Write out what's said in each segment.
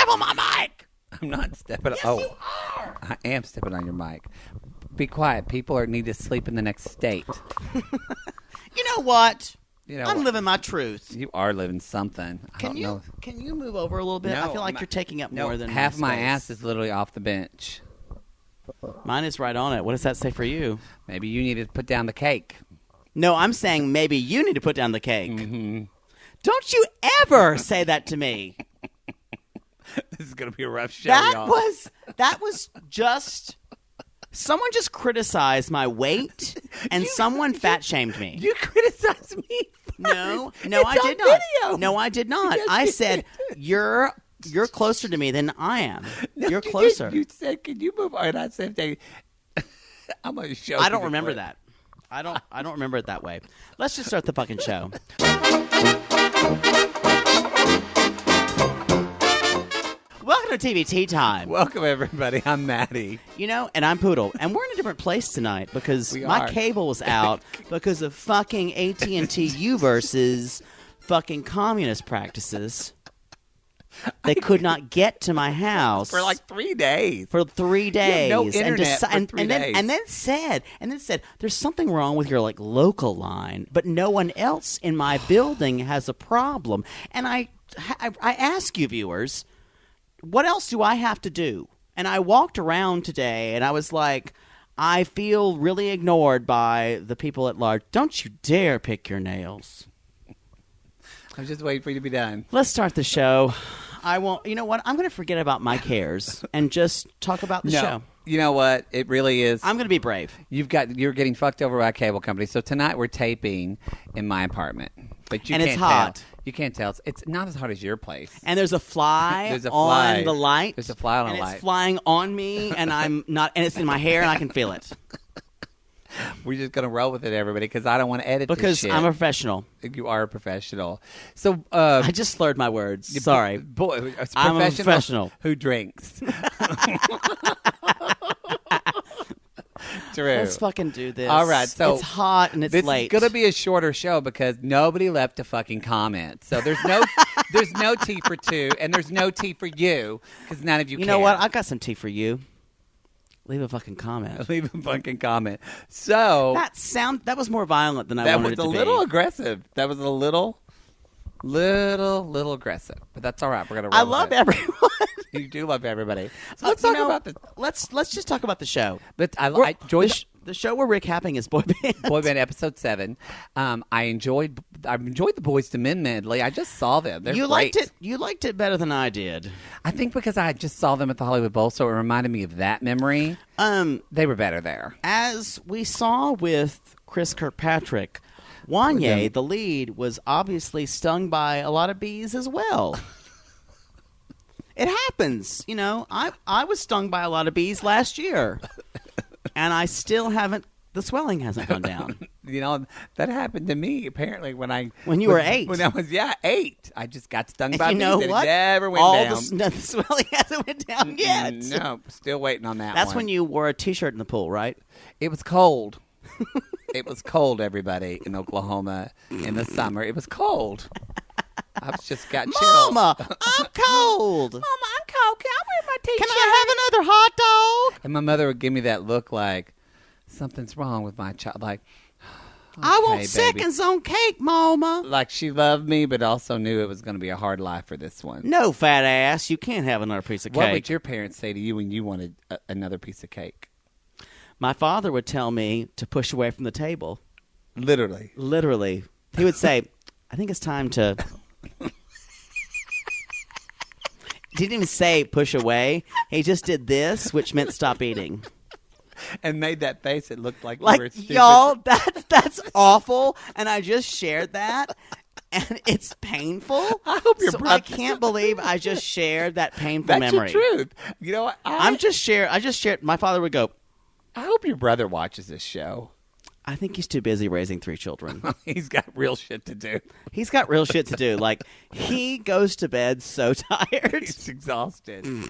step on my mic. I'm not stepping on. Yes, you are. I am stepping on your mic. Be quiet. People need to sleep in the next state. You know what? You know I'm what? living my truth. You are living something. I don't know. Can you move over a little bit? No, I feel like you're taking up more than half my space. ass is literally off the bench. Mine is right on it. What does that say for you? Maybe you need to put down the cake. No, I'm saying maybe you need to put down the cake. Mm-hmm. Don't you ever say that to me. This is gonna be a rough show, That y'all. was just someone just criticized my weight and someone fat shamed me. You criticized me. No, It's I on did not. video. No, I did not. Yes, I you said you're closer to me than I am. No, You're you closer. didn't. You said, "Can you move on?" And I said, "I'm gonna show." I don't remember that. I don't remember it that way. Let's just start the fucking show. Welcome to TVT time. Welcome everybody. I'm Maddie. And I'm Poodle, and we're in a different place tonight because We my are. cable was out because of fucking AT&T U-verse's fucking communist practices. They could not get to my house For like 3 days. for 3 days. no internet for 3 days. And then said, there's something wrong with your local line, but no one else in my building has a problem. And I ask you, viewers, what else do I have to do? And I walked around today, and I was like, I feel really ignored by the people at large. Don't you dare pick your nails. I'm just waiting for you to be done. Let's start the show. I won't. You know what? I'm going to forget about my cares and just talk about the show. You know what? It really is. I'm going to be brave. You're getting fucked over by a cable company. So tonight we're taping in my apartment, but you And can't it's hot. tell. You can't tell. It's not as hot as your place. And there's a fly There's a fly. on the light. There's a fly on and a light. it's flying on me, and I'm not. And it's in my hair, and I can feel it We're just gonna roll with it, everybody, because I don't want to edit this because shit. I'm a professional. You are a professional. So I just slurred my words. Sorry. boy, a I'm a professional. who drinks. True. Let's fucking do this. All right, so it's hot and it's this late. is gonna be a shorter show because nobody left a fucking comment. So there's no tea for two, and there's no tea for you because none of you. You care. know what? I got some tea for you. Leave a fucking comment. Leave a fucking comment. So That was more violent than I that wanted was it a to little be. aggressive. That was a little aggressive, but that's all right. We're gonna. I roll love with it. everyone. You do love everybody. So let's talk about the. Let's just talk about the show. But I enjoyed The show we're recapping is Boy Band. Boy Band episode 7. I enjoyed the Boys to Men medley. I just saw them. They're You great. liked it. You liked it better than I did. I think because I just saw them at the Hollywood Bowl, so it reminded me of that memory. They were better there. As we saw with Chris Kirkpatrick, Wanye, the lead, was obviously stung by a lot of bees as well. It happens, I was stung by a lot of bees last year, and I still haven't. The swelling hasn't gone down. That happened to me apparently when you were 8. When I was 8, I just got stung by You bees. know and what? It never went down. The swelling hasn't went down yet. No, still waiting on that. That's one. when you wore a T-shirt in the pool, right? It was cold. It was cold, everybody, in Oklahoma in the summer. It was cold. I just got chills. Mama, I'm cold. Mama, I'm cold. Can I wear my T-shirt? Can I have another hot dog? And my mother would give me that look like something's wrong with my child. Like, I want baby. seconds on cake, Mama. Like she loved me, but also knew it was going to be a hard life for this one. No, fat ass. You can't have another piece of What cake. would your parents say to you when you wanted another piece of cake? My father would tell me to push away from the table. Literally. Literally. He would say, I think it's time to... He didn't even say push away. He just did this, which meant stop eating. And made that face. It looked like you were stupid. Y'all, that's awful. And I just shared that. And it's painful. I hope your so brother- I can't believe I just shared that painful That's memory. the truth. You know what? I just shared. My father would go, I hope your brother watches this show. I think he's too busy raising 3 children. He's got real shit to do. He's got real shit to do. Like, he goes to bed so tired. He's exhausted. And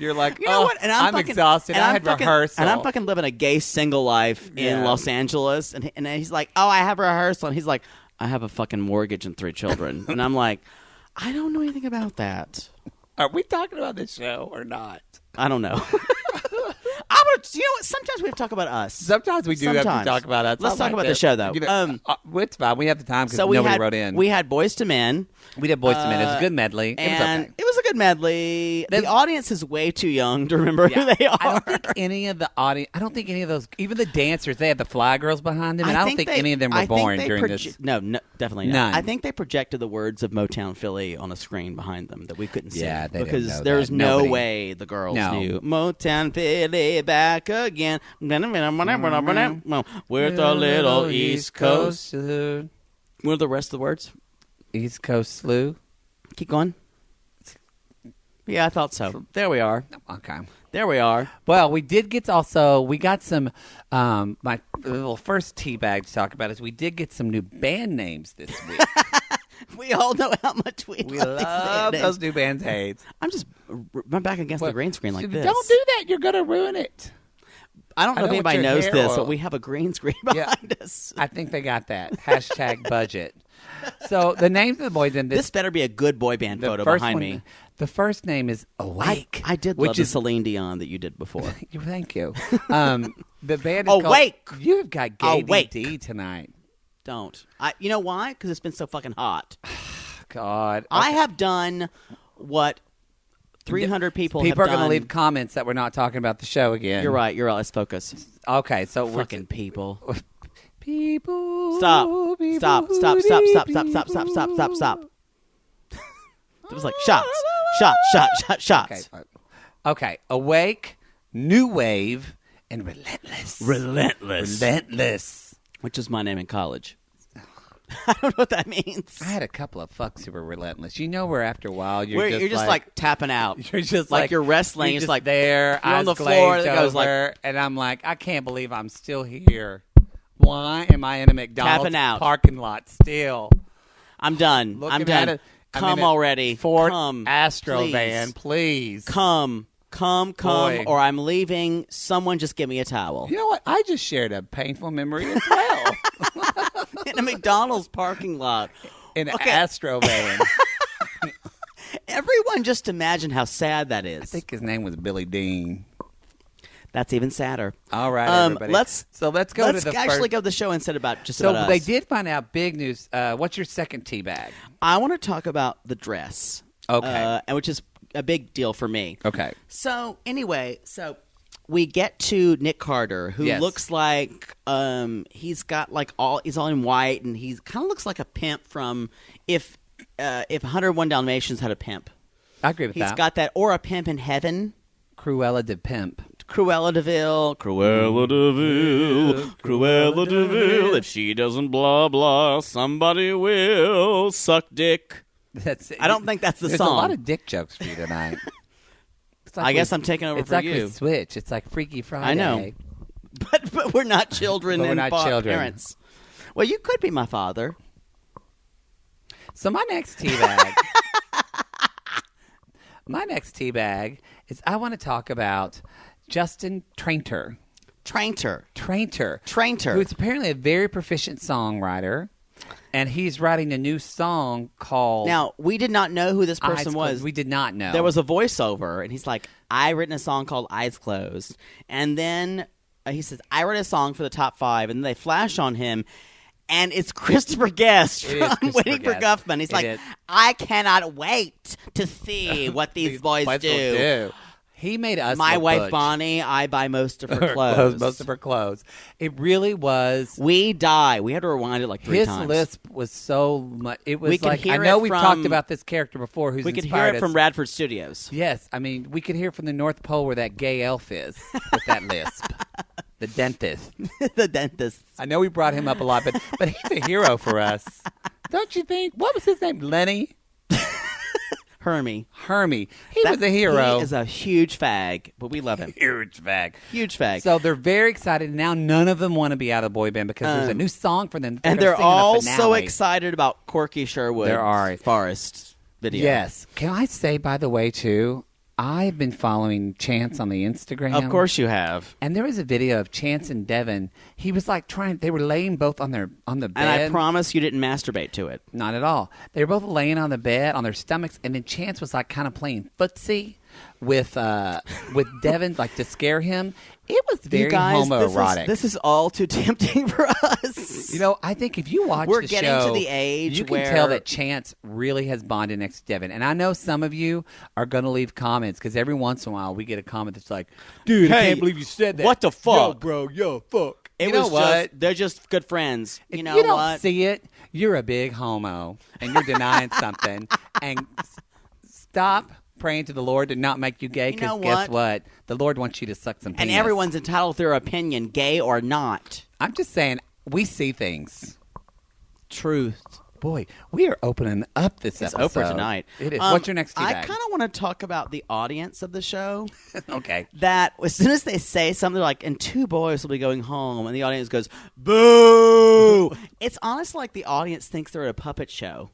you're like, You know what? And I'm exhausted. I had rehearsal. And I'm fucking living a gay single life in Los Angeles. And he's like, oh, I have rehearsal. And he's like, I have a fucking mortgage and 3 children. And I'm like, I don't know anything about that. Are we talking about this show or not? I don't know. You know what? Sometimes we have to talk about us. Sometimes we do have to talk about us. Let's talk about the show, though. It's fine. We have the time because so nobody wrote in. We had Boys to Men. We did Boys to Men. It was a good medley. It was okay. It was a good medley. The audience is way too young to remember who they are. I don't think any of the audience. I don't think any of those. Even the dancers. They had the Fly Girls behind them, and I don't think any of them were born during this. No, definitely not. None. I think they projected the words of Motown Philly on a screen behind them that we couldn't see. Yeah, they because didn't know there's that. no Nobody. way the girls No. knew Motown Philly back again. With a little East Coast. What are the rest of the words? East Coast Slew. Keep going. Yeah, I thought so. There we are. Okay. There we are. Well, we did get we got some, my little first tea bag to talk about is we did get some new band names this week. We all know how much we love those new band names. I'm just run back against the green screen like this. Don't do that. You're going to ruin it. I don't know if anybody knows this, but we have a green screen behind us. I think they got that. Hashtag budget. So the names of the boys in this better be a good boy band photo behind me. The first name is Awake. I did love the Celine Dion that you did before. Thank you. The band is Awake. Called, you've got gay Awake. DD tonight. Don't. You know why? Because it's been so fucking hot. God. Okay. I have done what 300 people have done. People are going to leave comments that we're not talking about the show again. You're right. Let's focus. Okay, so fucking people. People. Stop. It was like shots. Okay. Awake, New Wave, and Relentless. Relentless. Which is my name in college. I don't know what that means. I had a couple of fucks who were relentless. You know where after a while you're just like tapping out. You're just like you're wrestling. You're it's just like there. You're on the floor. That goes like, and I'm like, I can't believe I'm still here. Why am I in a McDonald's tapping out. parking lot still? I'm done. I'm done. Come already. Ford come, Astro please. van, please. Come, Boy. or I'm leaving. Someone just give me a towel. You know what? I just shared a painful memory as well. In a McDonald's parking lot. In an Astro van. Everyone just imagine how sad that is. I think his name was Billy Dean. That's even sadder. All right, everybody. Let's go to the actually go to the show instead about about us. They did find out big news. What's your second tea bag? I want to talk about the dress. Okay. And which is a big deal for me. Okay. So anyway, we get to Nick Carter, who looks like he's got he's all in white, and he kind of looks like a pimp from if 101 Dalmatians had a pimp. I agree with that. He's got that, or a pimp in heaven. Cruella de Pimp. Cruella de Vil. If she doesn't blah blah, somebody will suck dick. I don't think that's the There's song. There's a lot of dick jokes for you tonight. I guess I'm taking over for you. It's like we switch. It's like Freaky Friday. I know. But we're not children and parents. Well, you could be my father. So my next tea bag. Is I want to talk about Justin Trayntor. Trayntor. Who's apparently a very proficient songwriter. And he's writing a new song called... Now, we did not know who this person was. We did not know. There was a voiceover, and he's like, I written a song called Eyes Closed. And then he says, I wrote a song for the top 5. And then they flash on him, and it's Christopher Guest from Waiting for Guffman. He's like, I cannot wait to see what these boys do. He made us. My wife Bonnie, I buy most of her clothes. Most of her clothes. It really was. We die. We had to rewind it like 3 times. His lisp was so much. It was like I know we've talked about this character before. We could hear it from Radford Studios. Yes, I mean we could hear from the North Pole where that gay elf is with that lisp. The dentist. The dentist. I know we brought him up a lot, but he's a hero for us, don't you think? What was his name? Lenny. Hermie. He was a hero. He is a huge fag, but we love him. Huge fag. So they're very excited. Now none of them want to be out of the boy band because there's a new song for them. And they're all so excited about Corky Sherwood's Forest video. Yes. Can I say, by the way, too, I've been following Chance on the Instagram. Of course you have. And there was a video of Chance and Devin. He was like they were laying both on the bed. And I promise you didn't masturbate to it. Not at all. They were both laying on the bed on their stomachs, and then Chance was like kind of playing footsie with Devin, like to scare him. It was very you guys, homoerotic. This is all too tempting for us. You know, I think if you watch We're the getting show, to the age you can where tell that Chance really has bonded next to Devin. And I know some of you are going to leave comments because every once in a while we get a comment that's like, dude, I can't believe you said that. What the fuck? Yo, bro, yo, fuck. It you know was what? they're just good friends. If you know you don't what? see it, you're a big homo and you're denying something. And stop praying to the Lord to not make you gay, because guess what? The Lord wants you to suck some penis. And everyone's entitled to their opinion, gay or not. I'm just saying, we see things. Truth. Boy, we are opening up this It's episode. Oprah tonight. It is. What's your next I teabag? kind of want to talk about the audience of the show. Okay. That as soon as they say something like, and two boys will be going home, and the audience goes, boo! It's honestly like the audience thinks they're at a puppet show.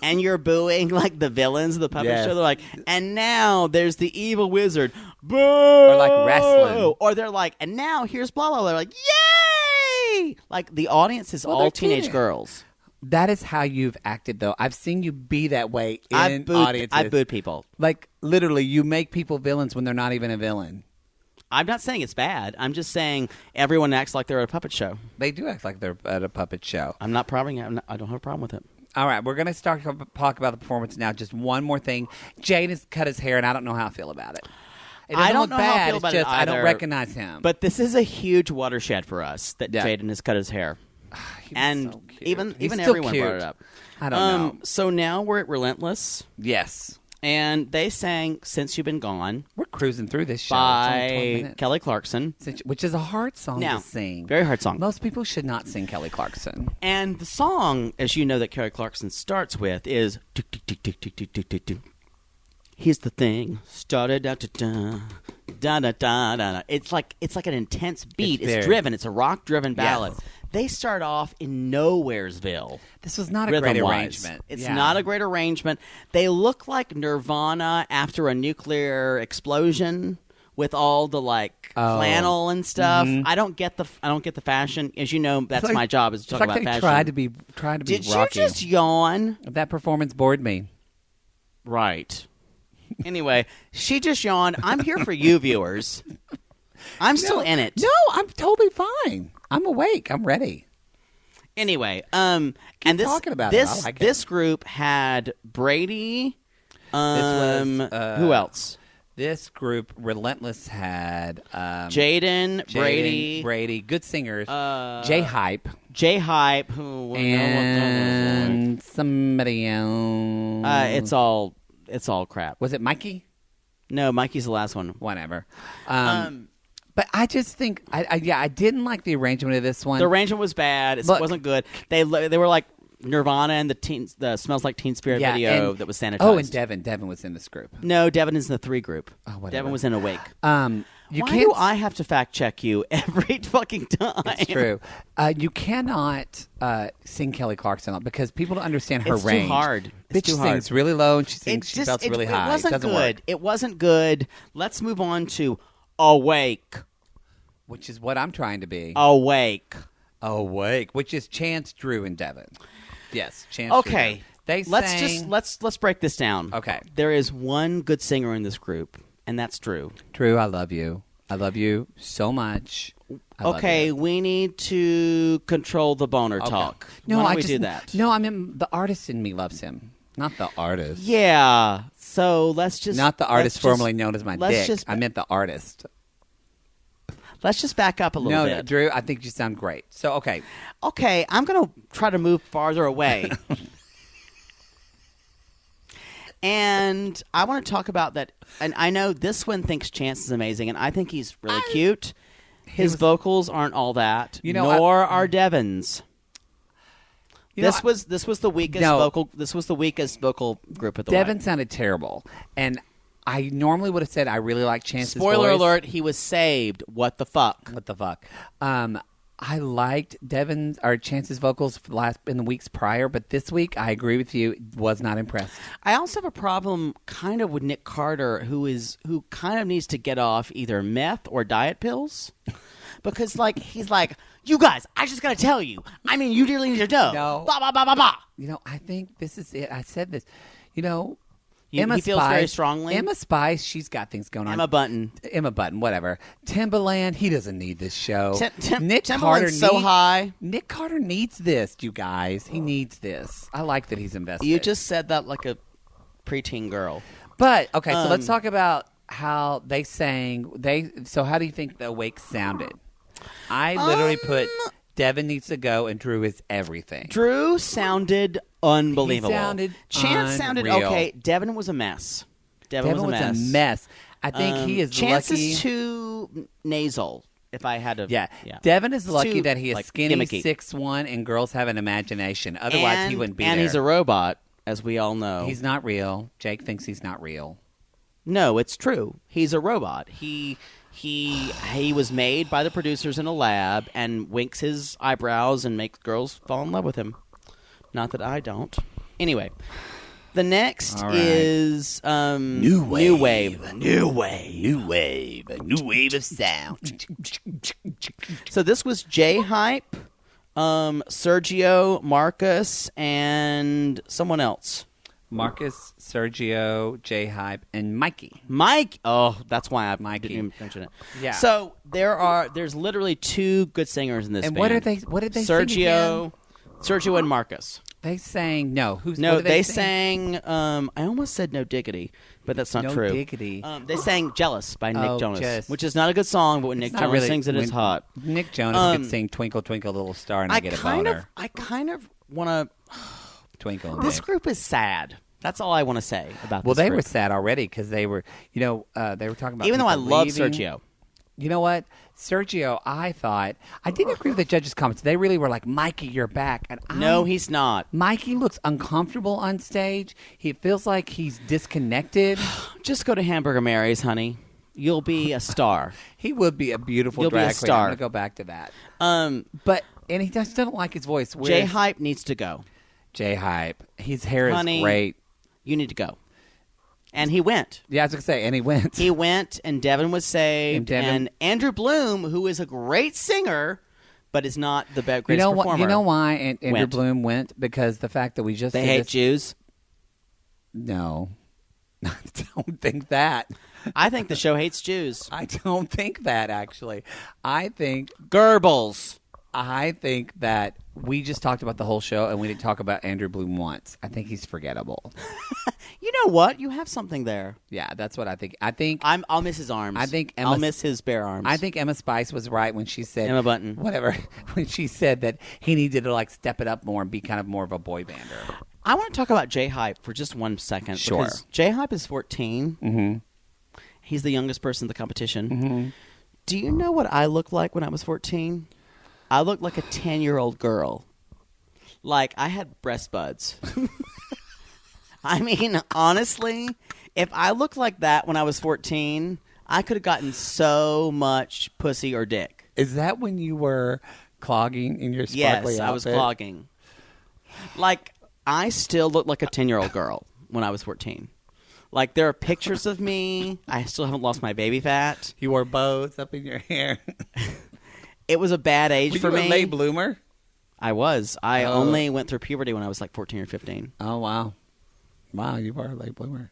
And you're booing like the villains of the puppet Yes. show. They're like, and now there's the evil wizard. Boo! Or like wrestling. Or they're like, and now here's blah, blah, blah. They're like, yay! Like the audience is all they're teenage kidding. girls. That is how you've acted, though. I've seen you be that way in audiences. I've booed people. Like, literally, you make people villains when they're not even a villain. I'm not saying it's bad. I'm just saying everyone acts like they're at a puppet show. They do act like they're at a puppet show. I'm not probably. I don't have a problem with it. All right, we're going to start to talk about the performance now. Just one more thing. Jade has cut his hair, and I don't know how I feel about it. It doesn't I don't look know bad. how I feel about it's just it either. I don't recognize him. But this is a huge watershed for us that Yeah. Jaden has cut his hair, He was and so cute. even He's still everyone cute. brought it up. I don't know. So now we're at Relentless, Yes. and they sang "Since You've Been Gone" We're cruising through this show. It's only 12 by minutes. Kelly Clarkson. Which is a hard song Now, to sing. very hard song. Most people should not sing Kelly Clarkson. And the song, as you know, that Kelly Clarkson starts with is tick, tick, tick, tick, tick, tick, tick, tick, tick. Here's the thing. Started da da da da da da da. It's like an intense beat. It's It's very- driven. It's a rock driven ballad. Yes. They start off in Nowheresville. This was not a great Rhythm-wise. arrangement. It's Yeah. not a great arrangement. They look like Nirvana after a nuclear explosion with all the flannel and stuff. I don't get the fashion. As you know, that's like- my job is to talk It's like about they fashion. tried to be Did rocky. you just yawn? That performance bored me. Right. Anyway, she just yawned. I'm here for you, viewers. I'm still in it. No, I'm totally fine. I'm awake. I'm ready. Anyway, and this talking about it. I this like it. this group had Brady. was, Who else? This group, Relentless, had Jaden, Brady, good singers. JHype JHype, who and somebody else. it's all crap. Was it Mikey? No, Mikey's the last one. Whatever. But I just think, I didn't like the arrangement of this one. The arrangement was bad. It Look. wasn't good. They were like Nirvana and the Smells Like Teen Spirit video and- that was sanitized. Oh, and Devin was in this group. No, Devin is in the 3 group. Oh, whatever. Devin was in Awake. You Why can't. do I have to fact check you every fucking time? It's true. You cannot sing Kelly Clarkson because people don't understand her It's too range. hard. It's Bitch too hard. sings really low and she belts really high. It wasn't doesn't good. work. It wasn't good. Let's move on to Awake. Which is what I'm trying to be. Awake. Awake. Which is Chance, Drew, and Devin. Yes, Chance. Okay. Drew. They Let's break this down. Okay. There is one good singer in this group, and that's Drew. Drew, I love you. I love you so much. I love Okay, you. we need to control the boner Okay. talk. No, Why don't I we just, do that? No, I mean the artist in me loves him, not the artist. Yeah. So let's just Not the artist let's formerly just- known as my let's dick. just- I meant the artist. Let's just back up a little No, bit. Drew, I think you sound great. So, okay. Okay, I'm going to try to move farther away. And I want to talk about that. And I know this one thinks Chance is amazing, and I think he's really cute. His vocals aren't all that, You know, nor are Devin's. This was the weakest vocal. This was the weakest vocal group at the Devin White. sounded terrible. And I normally would have said I really like Chance's Spoiler voice. alert: he was saved. What the fuck? What the fuck? I liked Devin's or Chance's vocals for in the weeks prior, but this week I agree with you. Was not impressed. I also have a problem kind of with Nick Carter, who kind of needs to get off either meth or diet pills, because he's like, you guys, I just gotta tell you. I mean, you really need to know. No. Blah blah blah blah blah. I think this is it. I said this. He feels very strongly. Emma Spice, she's got things going on. Emma Button, whatever. Timbaland, he doesn't need this show. Nick Carter so high. Nick Carter needs this, you guys. He needs this. I like that he's invested. You just said that like a preteen girl. But okay, so let's talk about how they sang. So how do you think the Awake sounded? I literally put Devin needs to go and Drew is everything. Drew sounded unbelievable. Chance sounded unreal. Okay. Devin was a mess. Devin was a mess. I think he is Chance lucky. Is too nasal. If I had to, yeah. Devin is lucky too, that he is skinny, gimmicky. 6'1", and girls have an imagination. Otherwise, he wouldn't be there. And he's a robot, as we all know. He's not real. Jake thinks he's not real. No, it's true. He's a robot. He was made by the producers in a lab and winks his eyebrows and makes girls fall in love with him. Not that I don't. Anyway, the next is New Wave of sound. So this was JHype, Sergio, Marcus, and someone else. Marcus, Sergio, JHype, and Mikey. Mike. Oh, that's why I Mikey. didn't even mention it. Yeah. So there's literally two good singers in this band. And what did they sing again? Sergio and Marcus. They sang no. They sang. I almost said No Diggity, but that's not true. No Diggity. They sang Jealous by Nick Jonas, just, which is not a good song, but when Nick Jonas sings it, it's hot. Nick Jonas could sing Twinkle Twinkle Little Star, and I get a boner. I kind of want to. Twinkle. This group is sad. That's all I want to say about this Well, they group. were sad already because they were, they were talking about even though I love leaving. Sergio. You know what? Sergio, I didn't agree with the judges' comments. They really were like, Mikey, you're back. And No, he's not. Mikey looks uncomfortable on stage. He feels like he's disconnected. Just go to Hamburger Mary's, honey. You'll be a star. He would be a beautiful You'll drag be a queen. star. I'm going to go back to that. And he just doesn't like his voice. JHype needs to go. JHype. His hair Honey, is great. You need to go. And he went. Yeah, I was going to say, and he went. He went, and Devin was saved. And Andrew Bloom, who is a great singer, but is not the greatest performer. You know why Andrew Bloom went? Because the fact that we just They hate Jews? No. I don't think that. I think the show hates Jews. I don't think that, actually. I think Goebbels. I think that we just talked about the whole show and we didn't talk about Andrew Bloom once. I think he's forgettable. You know what? You have something there. Yeah, that's what I think. I'll miss his arms. I'll miss his bare arms. I think Emma Spice was right when she said Emma Button. Whatever. When she said that he needed to step it up more and be kind of more of a boy bander. I want to talk about JHype for just 1 second. Sure. Because JHype is 14. Mm-hmm. He's the youngest person in the competition. Mm-hmm. Do you know what I looked like when I was 14? I looked like a 10-year-old girl. Like, I had breast buds. I mean, honestly, if I looked like that when I was 14, I could have gotten so much pussy or dick. Is that when you were clogging in your sparkly outfit? I was clogging. Like, I still look like a 10-year-old girl when I was 14. Like, there are pictures of me. I still haven't lost my baby fat. You wore bows up in your hair. It was a bad age for me. Were you a late bloomer? I was. I only went through puberty when I was like 14 or 15. Oh, wow. Wow, you were a late bloomer.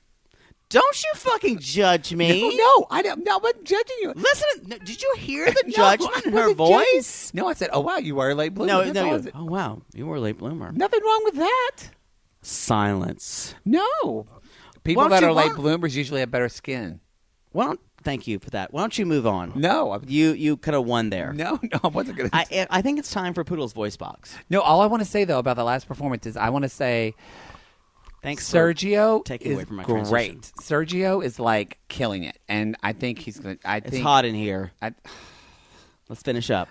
Don't you fucking judge me. No, I don't. No, but judging you. Listen, did you hear the judgment in her voice? No, I said, oh, wow, you were a late bloomer. No. Oh, wow, you were a late bloomer. Nothing wrong with that. Silence. No. People that are late bloomers usually have better skin. Thank you for that. Why don't you move on? No. You could have won there. No, I wasn't going to. I think it's time for Poodle's voice box. No, all I want to say, though, about the last performance is I want to say thanks, Sergio taking away from my great. transition. Sergio is, killing it, and I think he's going to. It's hot in here. Let's finish up.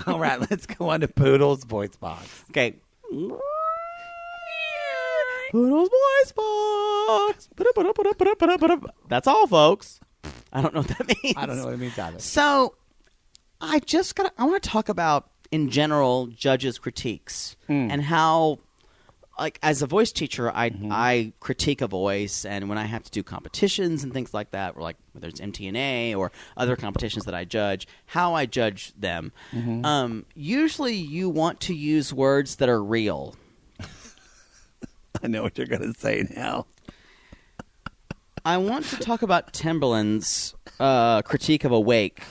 All right, let's go on to Poodle's voice box. Okay. Poodle's voice box. That's all, folks. I don't know what that means. I don't know what it means either. So, I want to talk about, in general, judges' critiques and how, like, as a voice teacher, I critique a voice, and when I have to do competitions and things like that, or like whether it's MTNA or other competitions that I judge, how I judge them. Usually you want to use words that are real. I know what you're going to say now. I want to talk about Timberland's critique of Awake.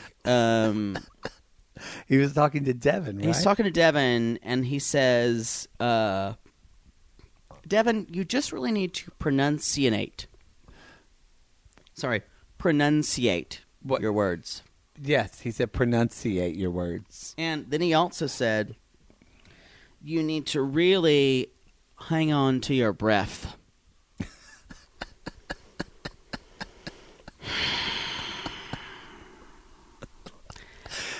He was talking to Devin, right? He's talking to Devin, and he says, Devin, you just really need to pronunciate your words. Yes, he said pronunciate your words. And then he also said, you need to really hang on to your breath.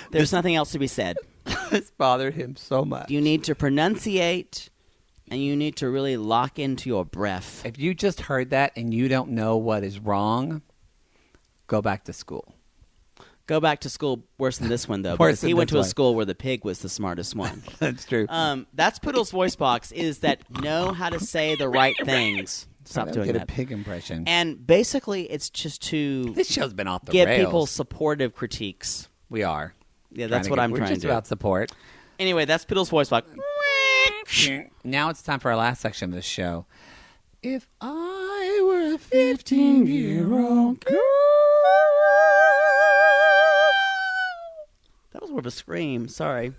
There's nothing else to be said. This bothered him so much. You need to pronunciate, and you need to really lock into your breath. If you just heard that and you don't know what is wrong, go back to school. Go back to school worse than this one, though. Because he went to a school where the pig was the smartest one. That's true. That's Poodle's voice box, is that know how to say the right things. Stop doing that. A pig impression. And basically, it's just to this show's been off the give rails. people supportive critiques. We are. Yeah, that's what I'm trying to do. We're just about support. Anyway, that's Poodle's voice box. Now it's time for our last section of the show. If I were a 15-year-old girl. That was more of a scream. Sorry.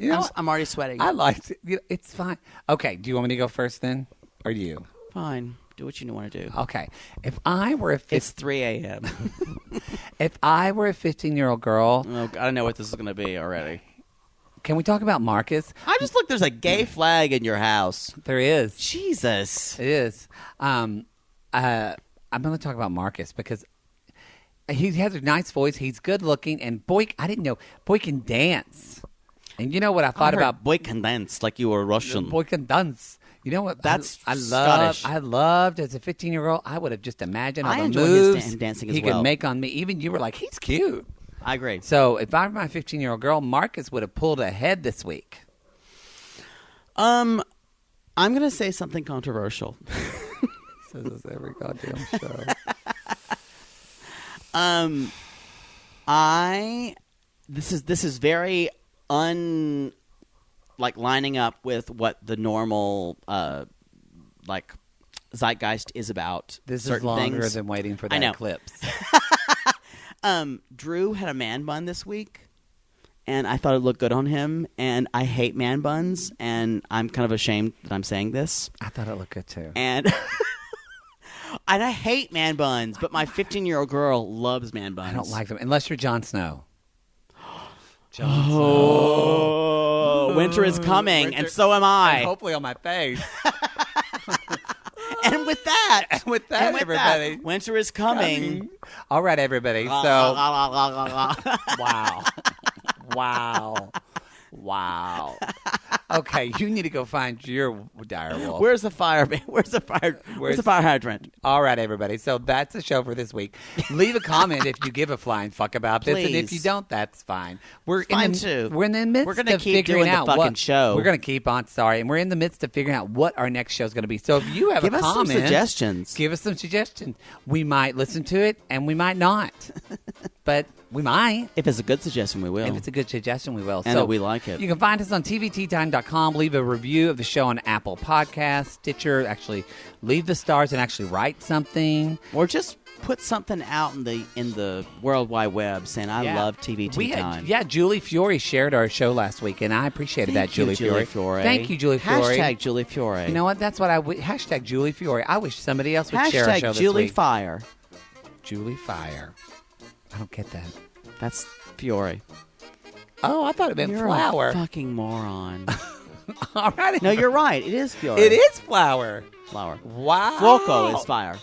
I'm already sweating. I liked it. It's fine. Okay, do you want me to go first then? Or do you? Fine. Do what you want to do. Okay. If I were It's 3 a.m. If I were a 15-year-old girl. Oh, I don't know what this is going to be already. Can we talk about Marcus? I just looked. There's a gay flag in your house. There is. Jesus. It is. I'm going to talk about Marcus because he has a nice voice. He's good looking. And boy, I didn't know. Boy can dance. And you know what I thought about? Boy can dance like you were Russian. Boy can dance. You know what? That's Scottish. I loved as a 15-year-old. I would have just imagined all the enjoy moves his dancing as he well. could make on me. Even you were like, he's cute. I agree. So if I were my 15-year-old girl, Marcus would have pulled ahead this week. I'm going to say something controversial. Says this every goddamn show. This is very lining up with what the normal zeitgeist is about. This certain is longer things. than waiting for that eclipse. Drew had a man bun this week, and I thought it looked good on him. And I hate man buns, and I'm kind of ashamed that I'm saying this. I thought it looked good too. And I hate man buns, but my 15-year-old girl loves man buns. I don't like them unless you're Jon Snow. Winter is coming, and so am I. And hopefully on my face. And with that, everybody. Winter is coming. All right, everybody. So, wow. Okay, you need to go find your dire wolf. Where's the fire? Where's the fire hydrant? All right, everybody. So that's the show for this week. Leave a comment if you give a flying fuck about this, and if you don't, that's fine. We're in the midst of figuring out what show. We're going to keep on. Sorry, and we're in the midst of figuring out what our next show is going to be. So if you have give a comment, us some suggestions. Give us some suggestions. We might listen to it, and we might not, but we might. If it's a good suggestion, we will. If it's a good suggestion, we will. And that we like it. You can find us on tvteatime.com. Leave a review of the show on Apple Podcasts, Stitcher. Actually, leave the stars and actually write something. Or just put something out in the World Wide Web saying, I love TV Tea Time. Julie Fiore shared our show last week, and I appreciated that, Julie Fiore. Thank you, Julie Fiore. Hashtag Julie Fiore. You know what? That's what hashtag Julie Fiore. I wish somebody else would share our show this Julie week. Fire. Julie Fire. I don't get that. That's Fiore. Oh, I thought it meant You're flower. A fucking moron. All right. No, you're right. It is Fiore. It is flower. Flower. Wow. Fuoco is fire.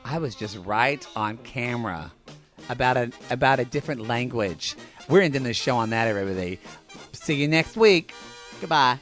I was just right on camera about a different language. We're ending the show on that, everybody. See you next week. Goodbye.